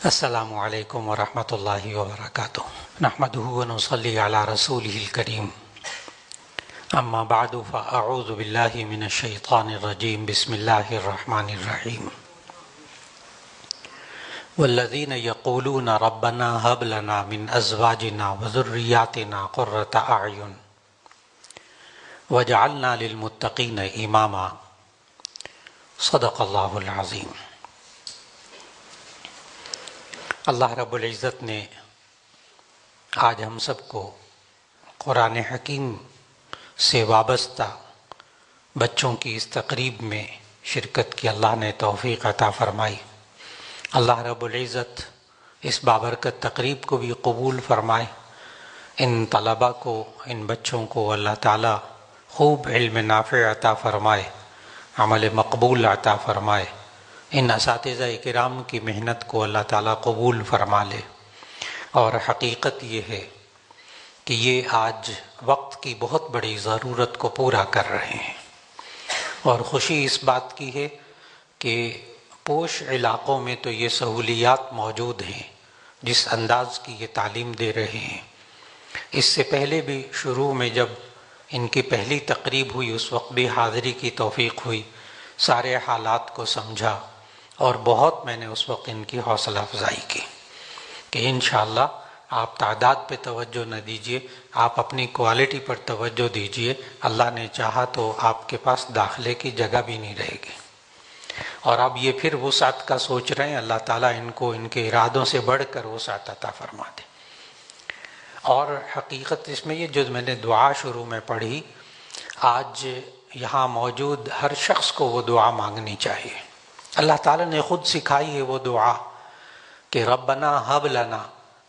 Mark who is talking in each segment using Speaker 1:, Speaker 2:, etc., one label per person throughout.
Speaker 1: السلام علیکم ورحمۃ اللہ وبرکاتہ نحمدہ ونصلی علی رسولہ الکریم اما بعد فاعوذ باللہ من الشیطان الرجیم بسم اللہ الرحمن الرحیم والذین یقولون ربنا هب لنا من ازواجنا وذریاتنا قرۃ اعین وجعلنا للمتقین اماما صدق اللہ العظیم۔ اللہ رب العزت نے آج ہم سب کو قرآن حکیم سے وابستہ بچوں کی اس تقریب میں شرکت کی اللہ نے توفیق عطا فرمائی۔ اللہ رب العزت اس بابرکت تقریب کو بھی قبول فرمائے۔ ان طلباء کو، ان بچوں کو اللہ تعالیٰ خوب علم نافع عطا فرمائے، عمل مقبول عطا فرمائے۔ ان اساتذہ کرام کی محنت کو اللہ تعالیٰ قبول فرما لے۔ اور حقیقت یہ ہے کہ یہ آج وقت کی بہت بڑی ضرورت کو پورا کر رہے ہیں، اور خوشی اس بات کی ہے کہ پوش علاقوں میں تو یہ سہولیات موجود ہیں جس انداز کی یہ تعلیم دے رہے ہیں۔ اس سے پہلے بھی شروع میں جب ان کی پہلی تقریب ہوئی اس وقت بھی حاضری کی توفیق ہوئی، سارے حالات کو سمجھا، اور بہت میں نے اس وقت ان کی حوصلہ افزائی کی کہ انشاءاللہ آپ تعداد پہ توجہ نہ دیجیے، آپ اپنی کوالٹی پر توجہ دیجیے۔ اللہ نے چاہا تو آپ کے پاس داخلے کی جگہ بھی نہیں رہے گی، اور اب یہ پھر وسعت کا سوچ رہے ہیں۔ اللہ تعالیٰ ان کو ان کے ارادوں سے بڑھ کر وسعت عطا فرما دے۔ اور حقیقت اس میں یہ جو میں نے دعا شروع میں پڑھی، آج یہاں موجود ہر شخص کو وہ دعا مانگنی چاہیے۔ اللہ تعالیٰ نے خود سکھائی ہے وہ دعا کہ ربنا ہب لنا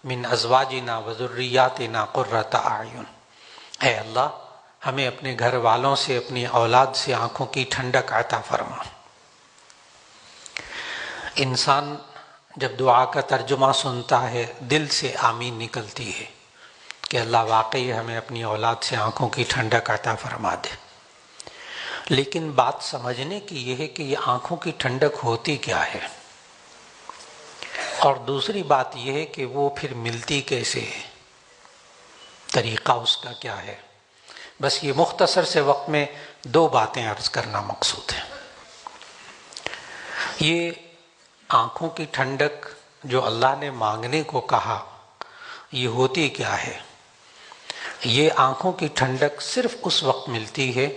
Speaker 1: من ازواجنا وذریاتنا قرۃ اعین۔ اے اللہ، ہمیں اپنے گھر والوں سے، اپنی اولاد سے آنکھوں کی ٹھنڈک عطا فرما۔ انسان جب دعا کا ترجمہ سنتا ہے دل سے آمین نکلتی ہے کہ اللہ واقعی ہمیں اپنی اولاد سے آنکھوں کی ٹھنڈک عطا فرما دے۔ لیکن بات سمجھنے کی یہ ہے کہ یہ آنکھوں کی ٹھنڈک ہوتی کیا ہے، اور دوسری بات یہ ہے کہ وہ پھر ملتی کیسے ہے، طریقہ اس کا کیا ہے۔ بس یہ مختصر سے وقت میں دو باتیں عرض کرنا مقصود ہے۔ یہ آنکھوں کی ٹھنڈک جو اللہ نے مانگنے کو کہا، یہ ہوتی کیا ہے؟ یہ آنکھوں کی ٹھنڈک صرف اس وقت ملتی ہے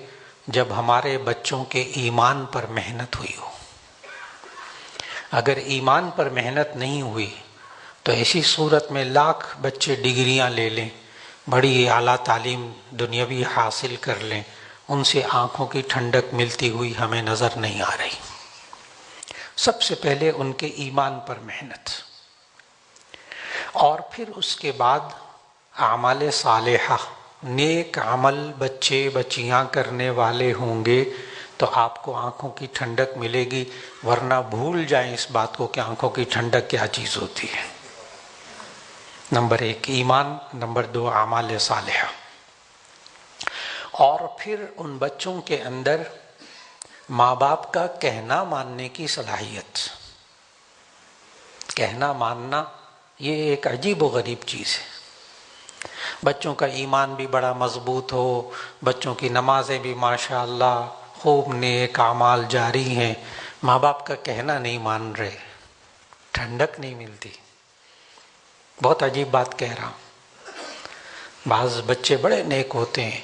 Speaker 1: جب ہمارے بچوں کے ایمان پر محنت ہوئی ہو۔ اگر ایمان پر محنت نہیں ہوئی تو ایسی صورت میں لاکھ بچے ڈگریاں لے لیں، بڑی اعلیٰ تعلیم دنیاوی حاصل کر لیں، ان سے آنکھوں کی ٹھنڈک ملتی ہوئی ہمیں نظر نہیں آ رہی۔ سب سے پہلے ان کے ایمان پر محنت، اور پھر اس کے بعد اعمال صالحہ، نیک عمل بچے بچیاں کرنے والے ہوں گے تو آپ کو آنکھوں کی ٹھنڈک ملے گی، ورنہ بھول جائیں اس بات کو کہ آنکھوں کی ٹھنڈک کیا چیز ہوتی ہے۔ نمبر ایک ایمان، نمبر دو اعمال صالحہ۔ اور پھر ان بچوں کے اندر ماں باپ کا کہنا ماننے کی صلاحیت۔ کہنا ماننا یہ ایک عجیب و غریب چیز ہے۔ بچوں کا ایمان بھی بڑا مضبوط ہو، بچوں کی نمازیں بھی ماشاءاللہ خوب نیک اعمال جاری ہیں، ماں باپ کا کہنا نہیں مان رہے، ٹھنڈک نہیں ملتی۔ بہت عجیب بات کہہ رہا ہوں۔ بعض بچے بڑے نیک ہوتے ہیں،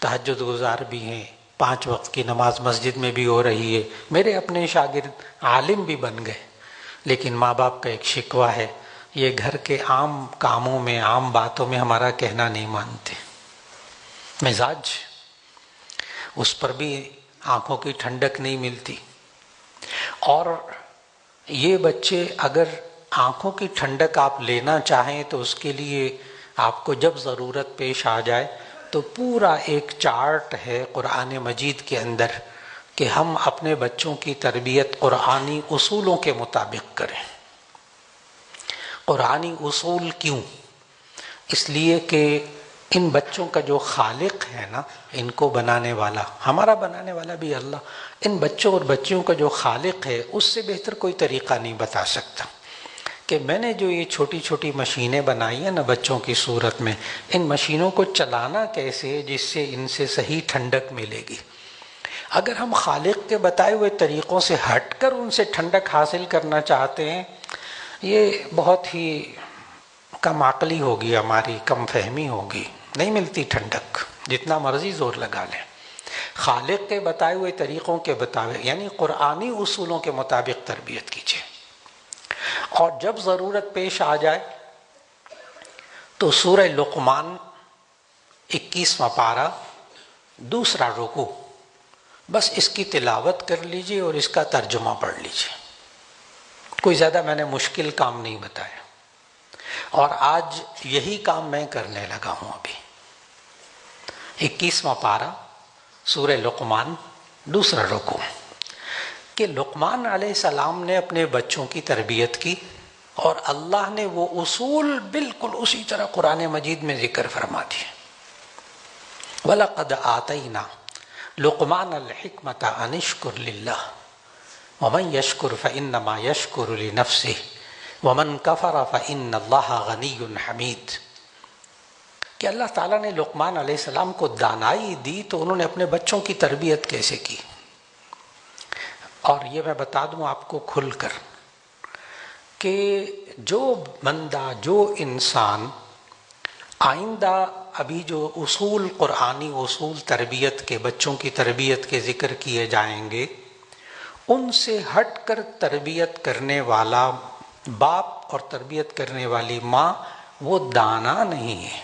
Speaker 1: تہجد گزار بھی ہیں، 5 وقت کی نماز مسجد میں بھی ہو رہی ہے، میرے اپنے شاگرد عالم بھی بن گئے، لیکن ماں باپ کا ایک شکوہ ہے، یہ گھر کے عام کاموں میں، عام باتوں میں ہمارا کہنا نہیں مانتے۔ مزاج، اس پر بھی آنکھوں کی ٹھنڈک نہیں ملتی۔ اور یہ بچے اگر آنکھوں کی ٹھنڈک آپ لینا چاہیں تو اس کے لیے آپ کو جب ضرورت پیش آ جائے تو پورا ایک چارٹ ہے قرآن مجید کے اندر کہ ہم اپنے بچوں کی تربیت قرآنی اصولوں کے مطابق کریں۔ قرآنی اصول کیوں؟ اس لیے کہ ان بچوں کا جو خالق ہے نا، ان کو بنانے والا، ہمارا بنانے والا بھی اللہ، ان بچوں اور بچیوں کا جو خالق ہے اس سے بہتر کوئی طریقہ نہیں بتا سکتا کہ میں نے جو یہ چھوٹی چھوٹی مشینیں بنائی ہیں نا بچوں کی صورت میں، ان مشینوں کو چلانا کیسے جس سے ان سے صحیح ٹھنڈک ملے گی۔ اگر ہم خالق کے بتائے ہوئے طریقوں سے ہٹ کر ان سے ٹھنڈک حاصل کرنا چاہتے ہیں، یہ بہت ہی کم عقلی ہوگی، ہماری کم فہمی ہوگی، نہیں ملتی ٹھنڈک جتنا مرضی زور لگا لیں۔ خالق کے بتائے ہوئے طریقوں کے مطابق یعنی قرآنی اصولوں کے مطابق تربیت کیجیے، اور جب ضرورت پیش آ جائے تو سورہ لقمان 21واں پارہ 2 رکوع بس اس کی تلاوت کر لیجیے اور اس کا ترجمہ پڑھ لیجیے۔ کوئی زیادہ میں نے مشکل کام نہیں بتایا، اور آج یہی کام میں کرنے لگا ہوں۔ ابھی 21واں پارہ سورہ لقمان 2 رکوع، کہ لقمان علیہ السلام نے اپنے بچوں کی تربیت کی، اور اللہ نے وہ اصول بالکل اسی طرح قرآن مجید میں ذکر فرما دیے۔ وَلَقَدْ آتَيْنَا لقمان الحکمۃ ان اشکر للہ ومن یشکر فإنما یشکر لنفسہ ومن کفر فإن اللہ غنی حمید، کہ اللہ تعالیٰ نے لقمان علیہ السلام کو دانائی دی تو انہوں نے اپنے بچوں کی تربیت کیسے کی۔ اور یہ میں بتا دوں آپ کو کھل کر کہ جو بندہ، جو انسان آئندہ ابھی جو اصول قرآنی اصول تربیت کے، بچوں کی تربیت کے ذکر کیے جائیں گے، ان سے ہٹ کر تربیت کرنے والا باپ اور تربیت کرنے والی ماں وہ دانا نہیں ہے۔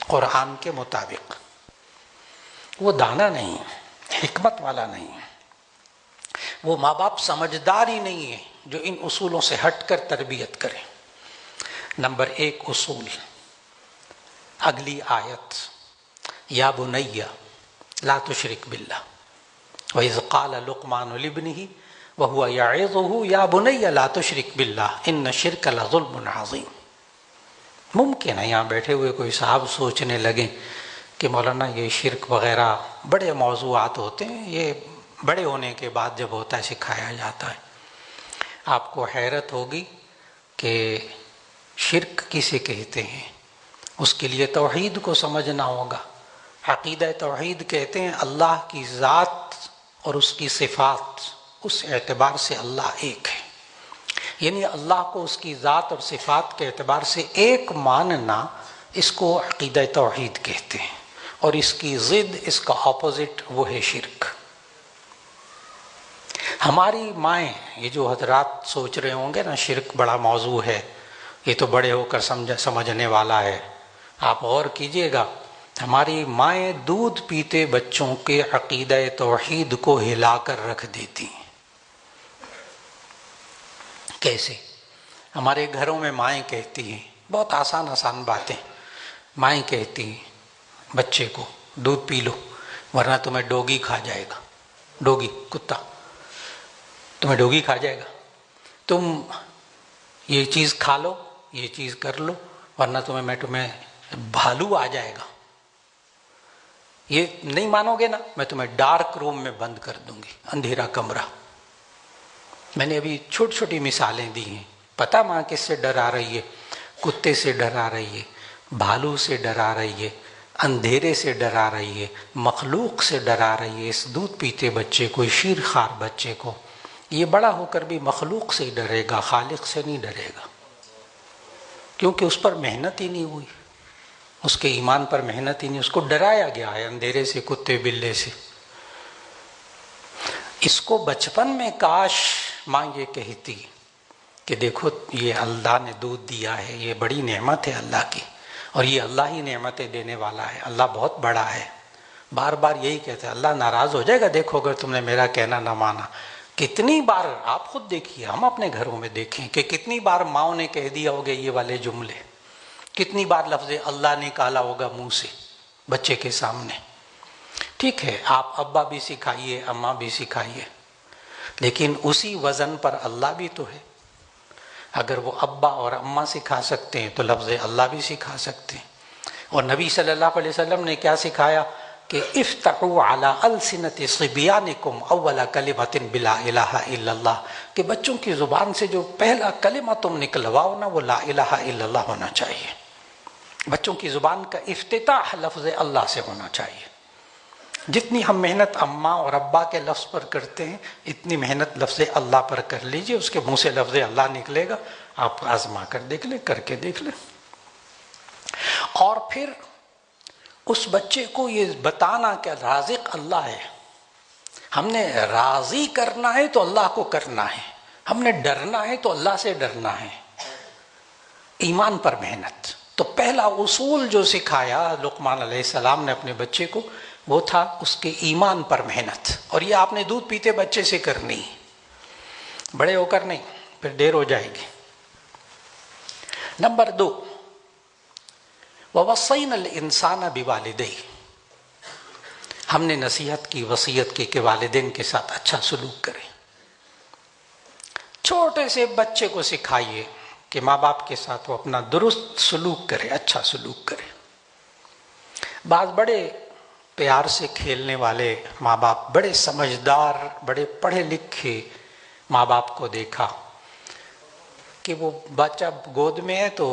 Speaker 1: قرآن کے مطابق وہ دانا نہیں ہے، حکمت والا نہیں ہے، وہ ماں باپ سمجھدار ہی نہیں ہے جو ان اصولوں سے ہٹ کر تربیت کریں۔ نمبر 1 اصول، اگلی آیت، یا بنی لا تشرک باللہ وَإِذْ قَالَ لُقْمَانُ لِابْنِهِ وَهُوَ يَعِظُهُ يَا بُنَيَّ لَا تُشْرِكْ بِاللَّهِ إِنَّ الشِّرْكَ لَظُلْمٌ عَظِيمٌ۔ ممکن ہے یہاں بیٹھے ہوئے کوئی صاحب سوچنے لگیں کہ مولانا یہ شرک وغیرہ بڑے موضوعات ہوتے ہیں، یہ بڑے ہونے کے بعد جب ہوتا ہے سکھایا جاتا ہے۔ آپ کو حیرت ہوگی کہ شرک کسے کہتے ہیں، اس کے لیے توحید کو سمجھنا ہوگا۔ عقیدہ توحید کہتے ہیں اللہ کی ذات اور اس کی صفات، اس اعتبار سے اللہ ایک ہے، یعنی اللہ کو اس کی ذات اور صفات کے اعتبار سے ایک ماننا، اس کو عقیدہ توحید کہتے ہیں، اور اس کی ضد، اس کا اپوزٹ وہ ہے شرک۔ ہماری مائیں، یہ جو حضرات سوچ رہے ہوں گے نا شرک بڑا موضوع ہے، یہ تو بڑے ہو کر سمجھنے والا ہے، آپ غور کیجئے گا، ہماری مائیں دودھ پیتے بچوں کے عقیدہ توحید کو ہلا کر رکھ دیتی ہیں۔ کیسے؟ ہمارے گھروں میں مائیں کہتی ہیں، بہت آسان آسان باتیں، مائیں کہتی ہیں بچے کو دودھ پی لو ورنہ تمہیں ڈوگی کھا جائے گا، ڈوگی کتا تمہیں ڈوگی کھا جائے گا، تم یہ چیز کھا لو، یہ چیز کر لو ورنہ تمہیں بھالو آ جائے گا، یہ نہیں مانو گے نا میں تمہیں ڈارک روم میں بند کر دوں گی، اندھیرا کمرہ۔ میں نے ابھی چھوٹی چھوٹی مثالیں دی ہیں، پتہ ماں کس سے ڈرا رہی ہے؟ کتے سے ڈرا رہی ہے، بھالو سے ڈرا رہی ہے، اندھیرے سے ڈرا رہی ہے، مخلوق سے ڈرا رہی ہے، اس دودھ پیتے بچے کو، شیر خوار بچے کو۔ یہ بڑا ہو کر بھی مخلوق سے ڈرے گا، خالق سے نہیں ڈرے گا، کیونکہ اس پر محنت ہی نہیں ہوئی، اس کے ایمان پر محنت ہی نہیں، اس کو ڈرایا گیا ہے اندھیرے سے، کتے بلے سے۔ اس کو بچپن میں کاش ماں یہ کہتی کہ دیکھو یہ اللہ نے دودھ دیا ہے، یہ بڑی نعمت ہے اللہ کی، اور یہ اللہ ہی نعمتیں دینے والا ہے، اللہ بہت بڑا ہے۔ بار بار یہی کہتے ہیں اللہ ناراض ہو جائے گا دیکھو اگر تم نے میرا کہنا نہ مانا۔ کتنی بار آپ خود دیکھیے، ہم اپنے گھروں میں دیکھیں کہ کتنی بار ماؤں نے کہہ دیا ہوگا یہ والے جملے، کتنی بار لفظ اللہ نکالا ہوگا منہ سے بچے کے سامنے۔ ٹھیک ہے آپ ابا بھی سکھائیے، اماں بھی سکھائیے، لیکن اسی وزن پر اللہ بھی تو ہے۔ اگر وہ ابا اور اماں سکھا سکتے ہیں تو لفظ اللہ بھی سکھا سکتے ہیں۔ اور نبی صلی اللہ علیہ وسلم نے کیا سکھایا کہ افتحوا علی السنۃ صبیانکم اول کلمۃ بلا الہ الا اللہ، کہ بچوں کی زبان سے جو پہلا کلمہ تم نکلواؤ نا وہ لا الہ الا اللہ ہونا چاہیے۔ بچوں کی زبان کا افتتاح لفظ اللہ سے ہونا چاہیے۔ جتنی ہم محنت اماں اور ابا کے لفظ پر کرتے ہیں اتنی محنت لفظ اللہ پر کر لیجئے، اس کے منہ سے لفظ اللہ نکلے گا، آپ آزما کر دیکھ لیں، کر کے دیکھ لیں۔ اور پھر اس بچے کو یہ بتانا کہ رازق اللہ ہے، ہم نے راضی کرنا ہے تو اللہ کو کرنا ہے، ہم نے ڈرنا ہے تو اللہ سے ڈرنا ہے۔ ایمان پر محنت، تو پہلا اصول جو سکھایا لقمان علیہ السلام نے اپنے بچے کو وہ تھا اس کے ایمان پر محنت، اور یہ آپ نے دودھ پیتے بچے سے کرنی، بڑے ہو کر نہیں، پھر دیر ہو جائے گی۔ نمبر 2، وَوَصَّيْنَا الْإِنسَانَ بِوَالِدَيْهِ، ہم نے نصیحت کی، وصیت کی کہ والدین کے ساتھ اچھا سلوک کریں۔ چھوٹے سے بچے کو سکھائیے کہ ماں باپ کے ساتھ وہ اپنا درست سلوک کرے، اچھا سلوک کرے۔ بعض بڑے پیار سے کھیلنے والے ماں باپ، بڑے سمجھدار، بڑے پڑھے لکھے ماں باپ کو دیکھا کہ وہ بچہ گود میں ہے، تو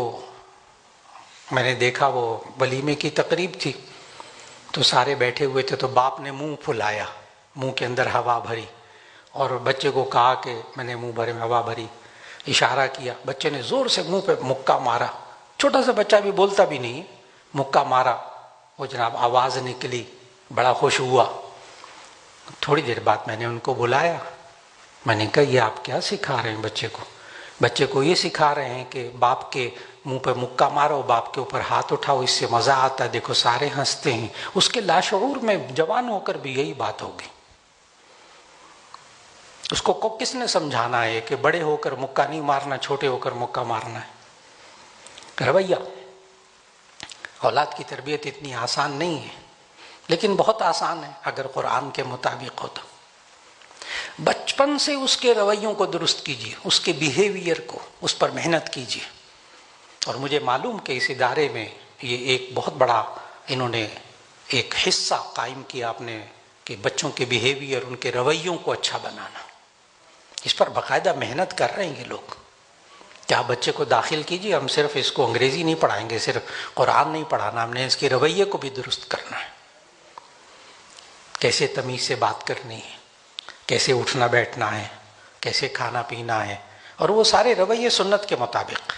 Speaker 1: میں نے دیکھا وہ ولیمے کی تقریب تھی تو سارے بیٹھے ہوئے تھے، تو باپ نے منہ پھلایا، منہ کے اندر ہوا بھری، اور بچے کو کہا کہ میں نے منہ بھرے میں ہوا بھری، اشارہ کیا، بچے نے زور سے منہ پہ مکہ مارا، چھوٹا سا بچہ بھی بولتا بھی نہیں، مکہ مارا، وہ جناب آواز نکلی، بڑا خوش ہوا۔ تھوڑی دیر بعد میں نے ان کو بلایا، میں نے کہا یہ آپ کیا سکھا رہے ہیں بچے کو؟ بچے کو یہ سکھا رہے ہیں کہ باپ کے منہ پہ مکہ مارو، باپ کے اوپر ہاتھ اٹھاؤ، اس سے مزہ آتا ہے، دیکھو سارے ہنستے ہیں۔ اس کے لاشعور میں جوان ہو کر بھی یہی بات ہوگی۔ اس کو کس نے سمجھانا ہے کہ بڑے ہو کر مکہ نہیں مارنا، چھوٹے ہو کر مکہ مارنا ہے؟ رویہ، اولاد کی تربیت اتنی آسان نہیں ہے، لیکن بہت آسان ہے اگر قرآن کے مطابق ہو تو۔ بچپن سے اس کے رویوں کو درست کیجیے، اس کے بیہیویئر کو، اس پر محنت کیجیے۔ اور مجھے معلوم کہ اس ادارے میں یہ ایک بہت بڑا انہوں نے ایک حصہ قائم کیا اپنے، کہ بچوں کے بیہیویئر، ان کے رویوں کو اچھا بنانا، اس پر باقاعدہ محنت کر رہے ہیں یہ لوگ۔ کیا بچے کو داخل کیجیے، ہم صرف اس کو انگریزی نہیں پڑھائیں گے، صرف قرآن نہیں پڑھانا، ہم نے اس کے رویے کو بھی درست کرنا ہے، کیسے تمیز سے بات کرنی ہے، کیسے اٹھنا بیٹھنا ہے، کیسے کھانا پینا ہے، اور وہ سارے رویے سنت کے مطابق۔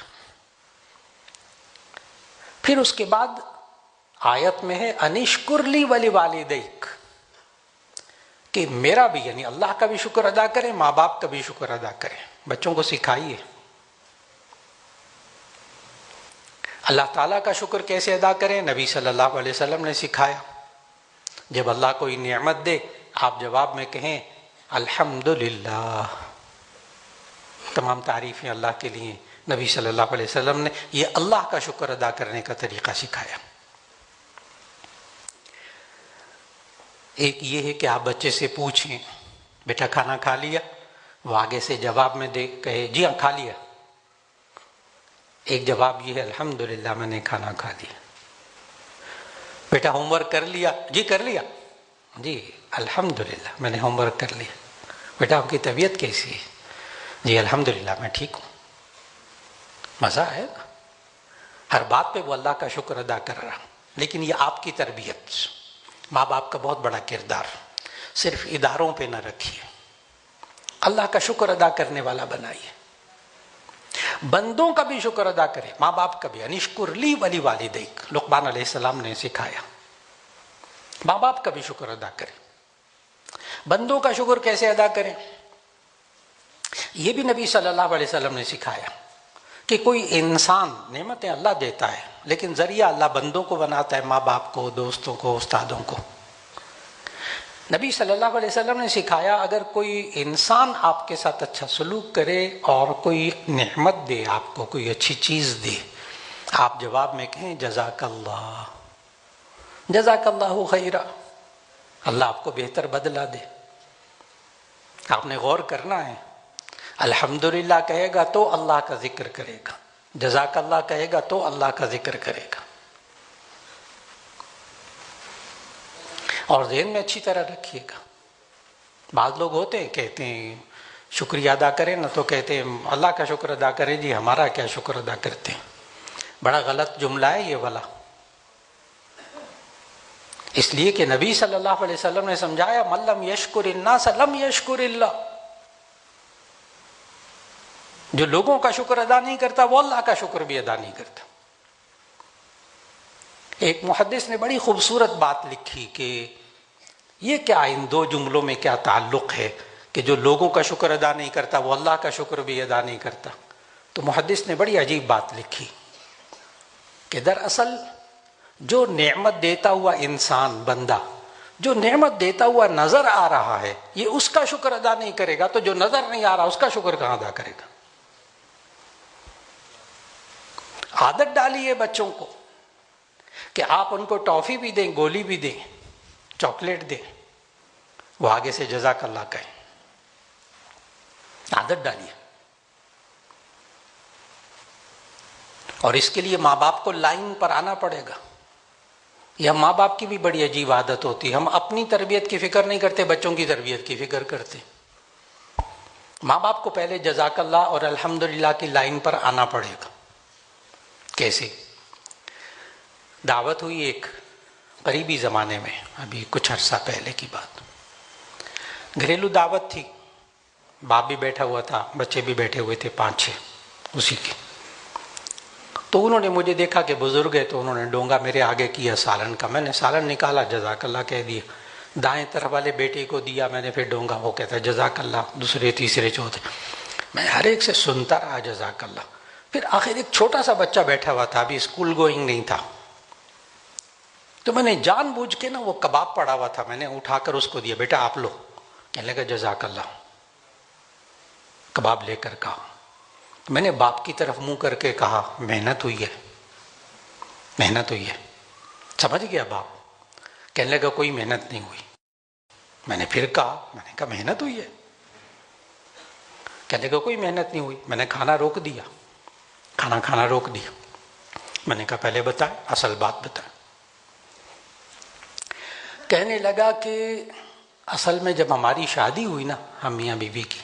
Speaker 1: پھر اس کے بعد آیت میں ہے انشکر لی ولوالدیک، کہ میرا بھی یعنی اللہ کا بھی شکر ادا کریں، ماں باپ کا بھی شکر ادا کریں۔ بچوں کو سکھائیے اللہ تعالیٰ کا شکر کیسے ادا کریں، نبی صلی اللہ علیہ وسلم نے سکھایا۔ جب اللہ کوئی نعمت دے آپ جواب میں کہیں الحمدللہ، تمام تعریفیں اللہ کے لیے۔ نبی صلی اللہ علیہ وسلم نے یہ اللہ کا شکر ادا کرنے کا طریقہ سکھایا۔ ایک یہ ہے کہ آپ بچے سے پوچھیں بیٹا کھانا کھا لیا، وہ آگے سے جواب میں دے کہے جی ہاں کھا لیا۔ ایک جواب یہ ہے الحمدللہ میں نے کھانا کھا لیا۔ بیٹا ہوم ورک کر لیا؟ جی کر لیا۔ جی الحمدللہ میں نے ہوم ورک کر لیا۔ بیٹا آپ کی طبیعت کیسی ہے؟ جی الحمدللہ میں ٹھیک ہوں۔ مزہ ہے نا، ہر بات پہ وہ اللہ کا شکر ادا کر رہا۔ لیکن یہ آپ کی تربیت، ماں باپ کا بہت بڑا کردار، صرف اداروں پہ نہ رکھیے، اللہ کا شکر ادا کرنے والا بنائیے، بندوں کا بھی شکر ادا کرے، ماں باپ کا بھی۔ انشکر لی ولی والدیک، لقمان علیہ السلام نے سکھایا، ماں باپ کا بھی شکر ادا کرے۔ بندوں کا شکر کیسے ادا کریں؟ یہ بھی نبی صلی اللہ علیہ وسلم نے سکھایا کہ کوئی انسان نعمتیں اللہ دیتا ہے لیکن ذریعہ اللہ بندوں کو بناتا ہے، ماں باپ کو، دوستوں کو، استادوں کو۔ نبی صلی اللہ علیہ وسلم نے سکھایا اگر کوئی انسان آپ کے ساتھ اچھا سلوک کرے اور کوئی نعمت دے آپ کو، کوئی اچھی چیز دے، آپ جواب میں کہیں جزاک اللہ، جزاک اللہ خیرا، اللہ آپ کو بہتر بدلہ دے۔ آپ نے غور کرنا ہے، الحمدللہ کہے گا تو اللہ کا ذکر کرے گا، جزاک اللہ کہے گا تو اللہ کا ذکر کرے گا۔ اور ذہن میں اچھی طرح رکھیے گا، بعض لوگ ہوتے ہیں کہتے ہیں شکریہ ادا کریں نا تو کہتے ہیں اللہ کا شکر ادا کریں جی، ہمارا کیا شکر ادا کرتے ہیں۔ بڑا غلط جملہ ہے یہ والا، اس لیے کہ نبی صلی اللہ علیہ وسلم نے سمجھایا من لم یشکر الناس لم یشکر اللہ، جو لوگوں کا شکر ادا نہیں کرتا وہ اللہ کا شکر بھی ادا نہیں کرتا۔ ایک محدث نے بڑی خوبصورت بات لکھی کہ یہ کیا، ان دو جملوں میں کیا تعلق ہے کہ جو لوگوں کا شکر ادا نہیں کرتا وہ اللہ کا شکر بھی ادا نہیں کرتا؟ تو محدث نے بڑی عجیب بات لکھی کہ دراصل جو نعمت دیتا ہوا انسان، بندہ جو نعمت دیتا ہوا نظر آ رہا ہے، یہ اس کا شکر ادا نہیں کرے گا تو جو نظر نہیں آ رہا اس کا شکر کہاں ادا کرے گا؟ عادت ڈالی ہے بچوں کو کہ آپ ان کو ٹافی بھی دیں، گولی بھی دیں، چاکلیٹ دیں، وہ آگے سے جزاک اللہ کہیں، عادت ڈالیے۔ اور اس کے لیے ماں باپ کو لائن پر آنا پڑے گا۔ یہ ماں باپ کی بھی بڑی عجیب عادت ہوتی ہے، ہم اپنی تربیت کی فکر نہیں کرتے، بچوں کی تربیت کی فکر کرتے۔ ماں باپ کو پہلے جزاک اللہ اور الحمدللہ کی لائن پر آنا پڑے گا۔ کیسے؟ دعوت ہوئی ایک قریبی زمانے میں، ابھی کچھ عرصہ پہلے کی بات، گھریلو دعوت تھی، باپ بھی بیٹھا ہوا تھا، بچے بھی بیٹھے ہوئے تھے 5-6 اسی کے۔ تو انہوں نے مجھے دیکھا کہ بزرگ ہے تو انہوں نے ڈونگا میرے آگے کیا سالن کا، میں نے سالن نکالا، جزاک اللہ کہہ دیا، دائیں طرف والے بیٹے کو دیا میں نے، پھر ڈونگا، وہ کہتا ہے جزاک اللہ، دوسرے تیسرے چوتھے، میں ہر ایک سے سنتا رہا جزاک اللہ۔ پھر آخر ایک چھوٹا سا بچہ بیٹھا ہوا تھا، ابھی اسکول گوئنگ نہیں تھا، تو میں نے جان بوجھ کے نا، وہ کباب پڑا ہوا تھا، میں نے اٹھا کر اس کو دیا، بیٹا آپ لو، کہنے لگا جزاک اللہ، کباب لے کر کہا۔ میں نے باپ کی طرف منہ کر کے کہا محنت ہوئی ہے، محنت ہوئی ہے، سمجھ گیا باپ؟ کہنے لگا کوئی محنت نہیں ہوئی۔ میں نے پھر کہا، میں نے کہا محنت ہوئی ہے؟ کہنے لگا کوئی محنت نہیں ہوئی۔ میں نے کھانا روک دیا، کھانا روک دیا۔ میں نے کہا پہلے بتائیں، اصل بات بتائیں۔ کہنے لگا کہ اصل میں جب ہماری شادی ہوئی نا ہم میاں بیوی کی،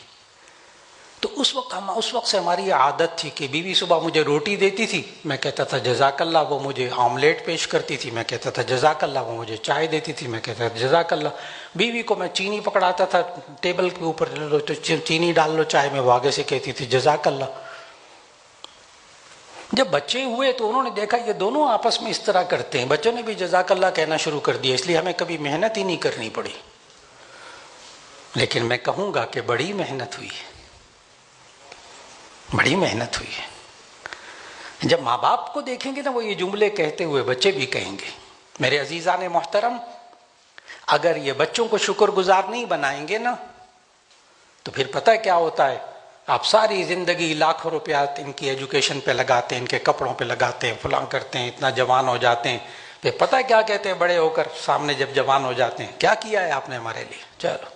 Speaker 1: تو اس وقت سے ہماری عادت تھی کہ بیوی صبح مجھے روٹی دیتی تھی، میں کہتا تھا جزاک اللہ، وہ مجھے آملیٹ پیش کرتی تھی، میں کہتا تھا جزاک اللہ، وہ مجھے چائے دیتی تھی، میں کہتا تھا جزاک اللہ۔ بیوی کو میں چینی پکڑاتا تھا ٹیبل کے اوپر، لو تو چینی ڈال لو چائے میں، وہ آگے سے کہتی تھی جزاک اللہ۔ جب بچے ہوئے تو انہوں نے دیکھا یہ دونوں آپس میں اس طرح کرتے ہیں، بچوں نے بھی جزاک اللہ کہنا شروع کر دیا، اس لیے ہمیں کبھی محنت ہی نہیں کرنی پڑی۔ لیکن میں کہوں گا کہ بڑی محنت ہوئی ہے، بڑی محنت ہوئی ہے۔ جب ماں باپ کو دیکھیں گے نا وہ یہ جملے کہتے ہوئے، بچے بھی کہیں گے۔ میرے عزیزان محترم، اگر یہ بچوں کو شکر گزار نہیں بنائیں گے نا تو پھر پتہ کیا ہوتا ہے؟ آپ ساری زندگی لاکھوں روپیہ ان کی ایجوکیشن پہ لگاتے ہیں، ان کے کپڑوں پہ لگاتے ہیں، فلاں کرتے ہیں، اتنا جوان ہو جاتے ہیں، پھر پتہ کیا کہتے ہیں بڑے ہو کر سامنے جب جوان ہو جاتے ہیں، کیا کیا ہے آپ نے ہمارے لیے؟ چلو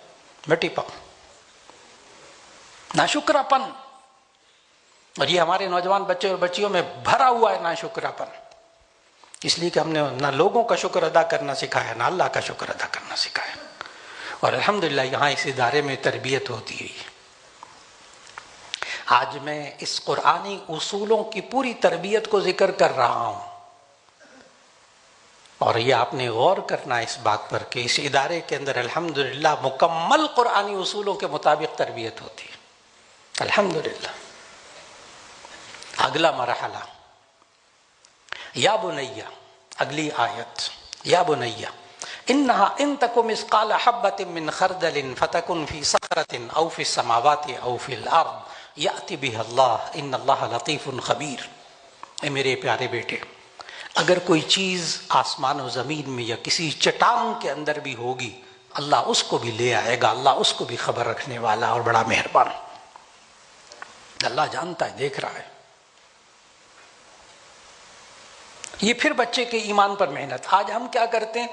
Speaker 1: مٹی پاؤ، ناشکراپن۔ اور یہ ہمارے نوجوان بچے اور بچیوں میں بھرا ہوا ہے ناشکراپن، اس لیے کہ ہم نے نہ لوگوں کا شکر ادا کرنا سکھایا، نہ اللہ کا شکر ادا کرنا سکھایا۔ اور الحمدللہ یہاں اس ادارے میں تربیت ہوتی ہے۔ آج میں اس قرآنی اصولوں کی پوری تربیت کو ذکر کر رہا ہوں، اور یہ آپ نے غور کرنا ہے اس بات پر کہ اس ادارے کے اندر الحمدللہ مکمل قرآنی اصولوں کے مطابق تربیت ہوتی ہے، الحمدللہ۔ اگلا مرحلہ، یا بنیہ، اگلی آیت، یا بنیہ انہا ان تک مثقال حبۃ من خردل فتکن فی صخرۃ او فی السماوات او فی الارض یأتی بہ اللہ ان اللہ لطیف خبیر۔ اے میرے پیارے بیٹے، اگر کوئی چیز آسمان و زمین میں یا کسی چٹان کے اندر بھی ہوگی، اللہ اس کو بھی لے آئے گا، اللہ اس کو بھی خبر رکھنے والا اور بڑا مہربان، اللہ جانتا ہے، دیکھ رہا ہے۔ یہ پھر بچے کے ایمان پر محنت۔ آج ہم کیا کرتے ہیں؟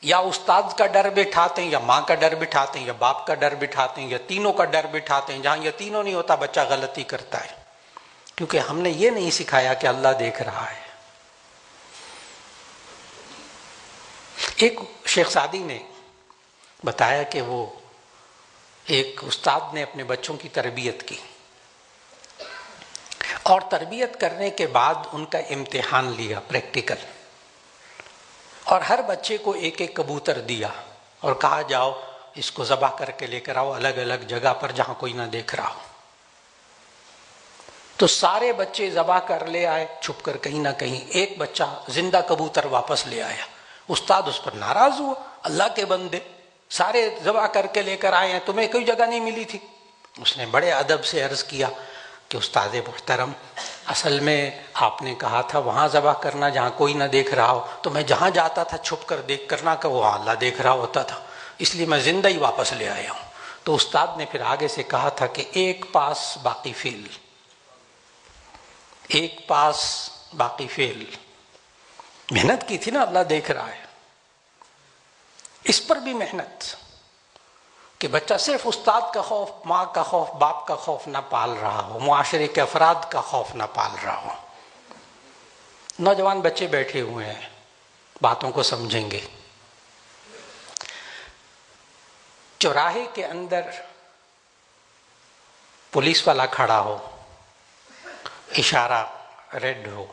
Speaker 1: یا استاد کا ڈر بٹھاتے ہیں، یا ماں کا ڈر بٹھاتے ہیں، یا باپ کا ڈر بٹھاتے ہیں، یا تینوں کا ڈر بٹھاتے ہیں۔ جہاں یہ تینوں نہیں ہوتا بچہ غلطی کرتا ہے، کیونکہ ہم نے یہ نہیں سکھایا کہ اللہ دیکھ رہا ہے۔ ایک شیخ سعدی نے بتایا کہ وہ ایک استاد نے اپنے بچوں کی تربیت کی اور تربیت کرنے کے بعد ان کا امتحان لیا پریکٹیکل، اور ہر بچے کو ایک ایک کبوتر دیا اور کہا جاؤ اس کو ذبح کر کے لے کر آؤ الگ الگ جگہ پر جہاں کوئی نہ دیکھ رہا ہو۔ تو سارے بچے ذبح کر لے آئے چھپ کر کہیں نہ کہیں، ایک بچہ زندہ کبوتر واپس لے آیا۔ استاد اس پر ناراض ہوا، اللہ کے بندے سارے ذبح کر کے لے کر آئے ہیں، تمہیں کوئی جگہ نہیں ملی تھی؟ اس نے بڑے ادب سے عرض کیا کہ استاد محترم، اصل میں آپ نے کہا تھا وہاں ذبح کرنا جہاں کوئی نہ دیکھ رہا ہو، تو میں جہاں جاتا تھا چھپ کر دیکھ کرنا کہ وہاں اللہ دیکھ رہا ہوتا تھا، اس لیے میں زندہ ہی واپس لے آیا ہوں۔ تو استاد نے پھر آگے سے کہا تھا کہ ایک پاس باقی فیل، ایک پاس باقی فیل، محنت کی تھی نا، اللہ دیکھ رہا ہے۔ اس پر بھی محنت کہ بچہ صرف استاد کا خوف، ماں کا خوف، باپ کا خوف نہ پال رہا ہو، معاشرے کے افراد کا خوف نہ پال رہا ہو۔ نوجوان بچے بیٹھے ہوئے ہیں، باتوں کو سمجھیں گے۔ چوراہے کے اندر پولیس والا کھڑا ہو، اشارہ ریڈ ہو،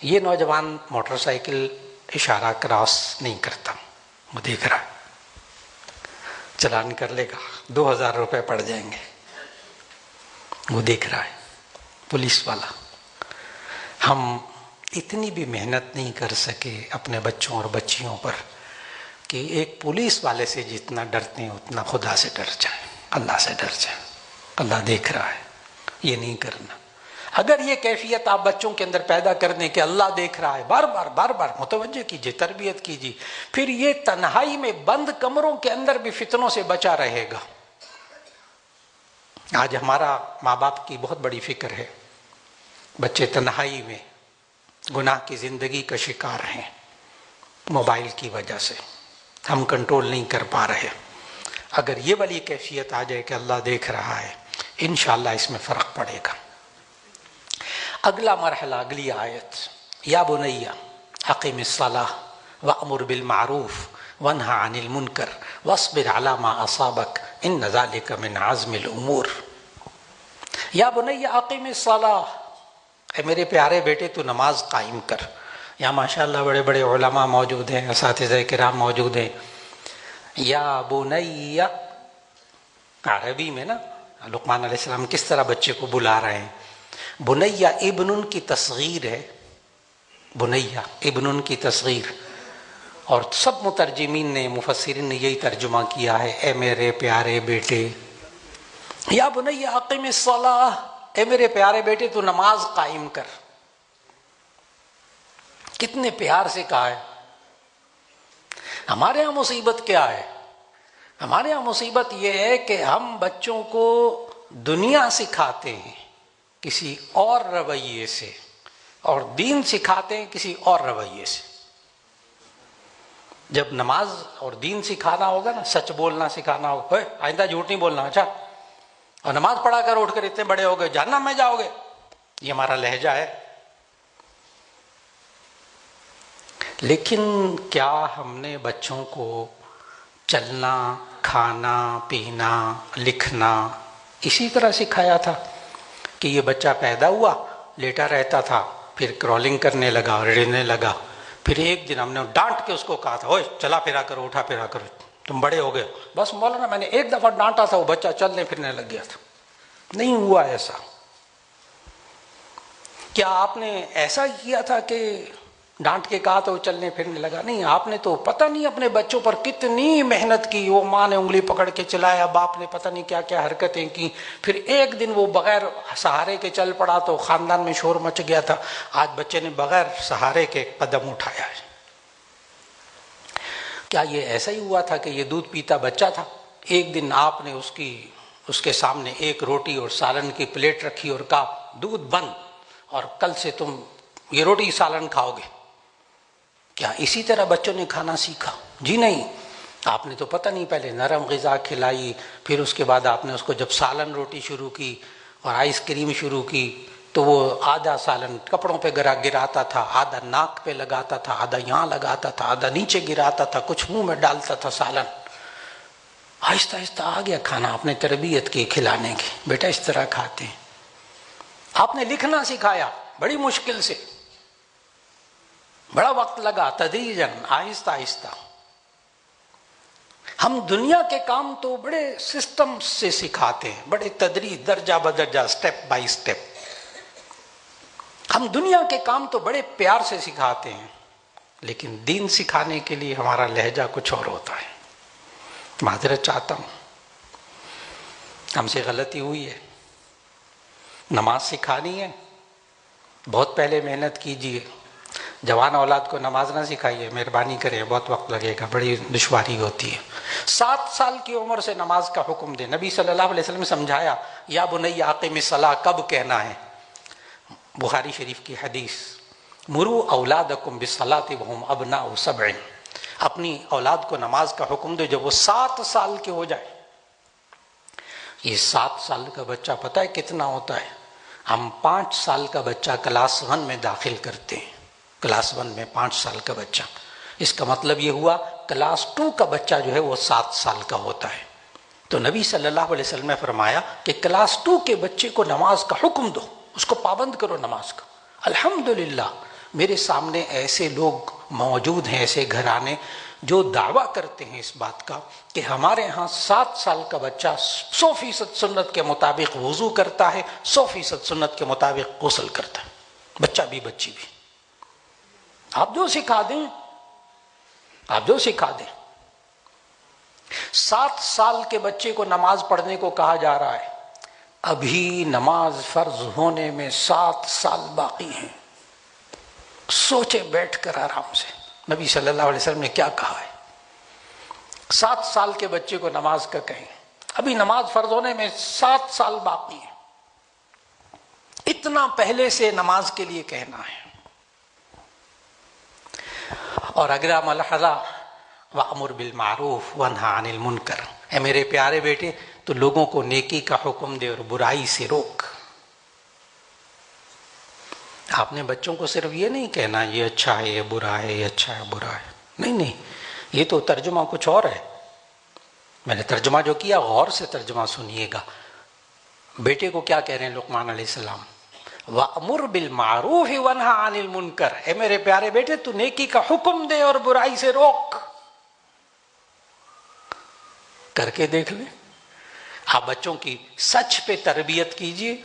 Speaker 1: یہ نوجوان موٹر سائیکل اشارہ کراس نہیں کرتا، وہ دیکھ رہا ہے، چلان کر لے گا، 2000 روپے پڑ جائیں گے، وہ دیکھ رہا ہے پولیس والا۔ ہم اتنی بھی محنت نہیں کر سکے اپنے بچوں اور بچیوں پر کہ ایک پولیس والے سے جتنا ڈرتے ہیں اتنا خدا سے ڈر جائیں، اللہ سے ڈر جائیں، اللہ دیکھ رہا ہے، یہ نہیں کرنا۔ اگر یہ کیفیت آپ بچوں کے اندر پیدا کر دیں کہ اللہ دیکھ رہا ہے، بار بار متوجہ کیجیے، تربیت کیجیے، پھر یہ تنہائی میں بند کمروں کے اندر بھی فتنوں سے بچا رہے گا۔ آج ہمارا ماں باپ کی بہت بڑی فکر ہے، بچے تنہائی میں گناہ کی زندگی کا شکار ہیں، موبائل کی وجہ سے ہم کنٹرول نہیں کر پا رہے۔ اگر یہ والی کیفیت آ جائے کہ اللہ دیکھ رہا ہے، انشاءاللہ اس میں فرق پڑے گا۔ اگلا مرحلہ، اگلی آیت، یا بنی اقم الصلاۃ وامر بالمعروف وانہی عن المنکر واصبر علی ما اصابک ان ذلک من عزم الامور۔ یا بنی اقم الصلاۃ، اے میرے پیارے بیٹے تو نماز قائم کر۔ یہاں ماشاءاللہ بڑے بڑے علماء موجود ہیں، اساتذہ کرام موجود ہیں۔ یا بنی، عربی میں نا لقمان علیہ السلام کس طرح بچے کو بلا رہے ہیں، بنیا ابن کی تصغیر ہے، بنیا ابن کی تصغیر، اور سب مترجمین نے، مفسرین نے یہی ترجمہ کیا ہے، اے میرے پیارے بیٹے۔ یا بنی اقم الصلاۃ، اے میرے پیارے بیٹے تو نماز قائم کر۔ کتنے پیار سے کہا ہے۔ ہمارے ہاں مصیبت کیا ہے؟ ہمارے یہاں مصیبت یہ ہے کہ ہم بچوں کو دنیا سکھاتے ہیں کسی اور رویے سے، اور دین سکھاتے ہیں کسی اور رویے سے۔ جب نماز اور دین سکھانا ہوگا نا، سچ بولنا سکھانا ہوگا، آئندہ جھوٹ نہیں بولنا، اچھا، اور نماز پڑھا کر اٹھ کر اتنے بڑے ہو گئے جہنم میں جاؤ گے، یہ ہمارا لہجہ ہے۔ لیکن کیا ہم نے بچوں کو چلنا، کھانا، پینا، لکھنا اسی طرح سکھایا تھا کہ یہ بچہ پیدا ہوا، لیٹا رہتا تھا، پھر کرولنگ کرنے لگا، رڑنے لگا، پھر ایک دن ہم نے ڈانٹ کے اس کو کہا تھا، اوئے چلا پھرا کرو، اٹھا پھرا کرو، تم بڑے ہو گئے۔ بس مولانا میں نے ایک دفعہ ڈانٹا تھا، وہ بچہ چلنے پھرنے لگ گیا تھا۔ نہیں ہوا ایسا۔ کیا آپ نے ایسا کیا تھا کہ ڈانٹ کے کہا تو وہ چلنے پھرنے لگا؟ نہیں، آپ نے تو پتہ نہیں اپنے بچوں پر کتنی محنت کی، وہ ماں نے انگلی پکڑ کے چلایا، باپ نے پتہ نہیں کیا کیا حرکتیں کی، پھر ایک دن وہ بغیر سہارے کے چل پڑا تو خاندان میں شور مچ گیا تھا۔ آج بچے نے بغیر سہارے کے قدم اٹھایا ہے۔ کیا یہ ایسا ہی ہوا تھا کہ یہ دودھ پیتا بچہ تھا، ایک دن آپ نے اس کے سامنے ایک روٹی اور سالن کی پلیٹ رکھی اور کہا دودھ بند، اور کل سے تم یہ روٹی سالن کھاؤ گے؟ کیا اسی طرح بچوں نے کھانا سیکھا؟ جی نہیں، آپ نے تو پتہ نہیں پہلے نرم غذا کھلائی، پھر اس کے بعد آپ نے اس کو جب سالن روٹی شروع کی اور آئس کریم شروع کی تو وہ آدھا سالن کپڑوں پہ گراتا تھا، آدھا ناک پہ لگاتا تھا، آدھا یہاں لگاتا تھا، آدھا نیچے گراتا تھا، کچھ منہ میں ڈالتا تھا سالن۔ آہستہ آہستہ آ گیا کھانا، آپ نے تربیت کی کھلانے کی، بیٹا اس طرح کھاتے ہیں۔ آپ نے لکھنا سکھایا بڑی مشکل سے، بڑا وقت لگا، تدریجاً آہستہ آہستہ۔ ہم دنیا کے کام تو بڑے سسٹم سے سکھاتے ہیں، بڑے تدریج، درجہ بدرجہ، سٹیپ بائی سٹیپ۔ ہم دنیا کے کام تو بڑے پیار سے سکھاتے ہیں، لیکن دین سکھانے کے لیے ہمارا لہجہ کچھ اور ہوتا ہے۔ معذرت چاہتا ہوں، ہم سے غلطی ہوئی ہے۔ نماز سکھانی ہے، بہت پہلے محنت کیجیے۔ جوان اولاد کو نماز نہ سکھائیے، مہربانی کریں، بہت وقت لگے گا، بڑی دشواری ہوتی ہے۔ 7 سال کی عمر سے نماز کا حکم دے، نبی صلی اللہ علیہ وسلم نے سمجھایا، یا بنی اقیم الصلاۃ کب کہنا ہے۔ بخاری شریف کی حدیث، مروا اولادکم بالصلاۃ وہم ابناء 7، اپنی اولاد کو نماز کا حکم دے جب وہ 7 سال کے ہو جائے۔ یہ 7 سال کا بچہ پتہ ہے کتنا ہوتا ہے؟ ہم 5 سال کا بچہ کلاس 1 میں داخل کرتے ہیں، کلاس 1 میں 5 سال کا بچہ، اس کا مطلب یہ ہوا کلاس 2 کا بچہ جو ہے وہ 7 سال کا ہوتا ہے۔ تو نبی صلی اللہ علیہ وسلم نے فرمایا کہ کلاس 2 کے بچے کو نماز کا حکم دو، اس کو پابند کرو نماز کا۔ الحمدللہ میرے سامنے ایسے لوگ موجود ہیں، ایسے گھرانے جو دعویٰ کرتے ہیں اس بات کا کہ ہمارے ہاں 7 سال کا بچہ 100% سنت کے مطابق وضو کرتا ہے، 100% سنت کے مطابق غسل کرتا ہے، بچہ بھی بچی بھی۔ آپ جو سکھا دیں، آپ جو سکھا دیں۔ 7 سال کے بچے کو نماز پڑھنے کو کہا جا رہا ہے، ابھی نماز فرض ہونے میں 7 سال باقی ہیں۔ سوچے بیٹھ کر آرام سے نبی صلی اللہ علیہ وسلم نے کیا کہا ہے۔ 7 سال کے بچے کو نماز کا کہیں، ابھی نماز فرض ہونے میں 7 سال باقی ہیں، اتنا پہلے سے نماز کے لیے کہنا ہے۔ اور اگلا ملحظہ وَأْمُرْ بِالْمَعْرُوفِ وَانْهَ عَنِ الْمُنْكَرِ، اے میرے پیارے بیٹے تو لوگوں کو نیکی کا حکم دے اور برائی سے روک۔ آپ نے بچوں کو صرف یہ نہیں کہنا یہ اچھا ہے یہ برا ہے، یہ اچھا ہے برا ہے، نہیں نہیں، یہ تو ترجمہ کچھ اور ہے۔ میں نے ترجمہ جو کیا غور سے ترجمہ سنیے گا۔ بیٹے کو کیا کہہ رہے ہیں لقمان علیہ السلام؟ وَأْمُرْ بِالْمَعْرُوفِ وَانْهَ عَنِ الْمُنْكَرِ، اے میرے پیارے بیٹے تو نیکی کا حکم دے اور برائی سے روک۔ کر کے دیکھ لیں۔ آپ بچوں کی سچ پہ تربیت کیجیے،